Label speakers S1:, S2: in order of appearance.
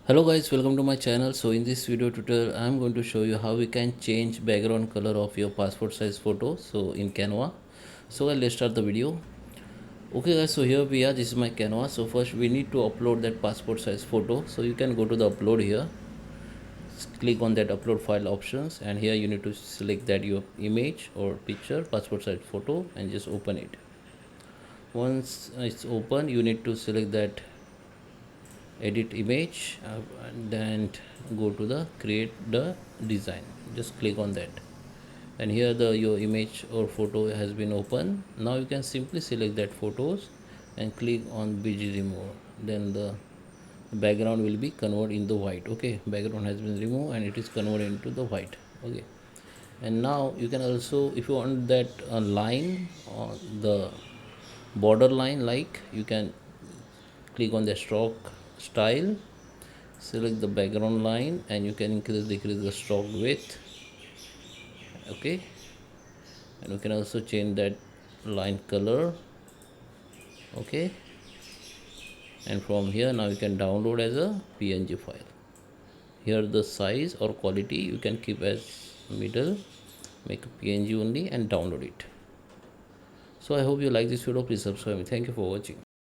S1: Hello guys, welcome to my channel. So in this video tutorial I am going to show you how we can change background color of your passport size photo so in Canva. So let's start the video. Okay guys, so here we are. This is my Canva. So first we need to upload that passport size photo. So you can go to the upload here. Just click on that upload file options, and here you need to select that your image or picture passport size photo and just open it. Once it's open, you need to select that edit image, and then go to the create the design. Just click on that, and here the your image or photo has been open. Now you can simply select that photos and click on bg remove. Then the background will be converted in the white. Okay, background has been removed and it is converted into the white. Okay, and now you can also, if you want that line on the border line, like, you can click on the stroke style, select the background line, and you can decrease the stroke width. Okay, and you can also change that line color. Okay, and from here now you can download as a png file. Here the size or quality you can keep as middle, make a png only and download it. So I hope you like this video. Please subscribe me. Thank you for watching.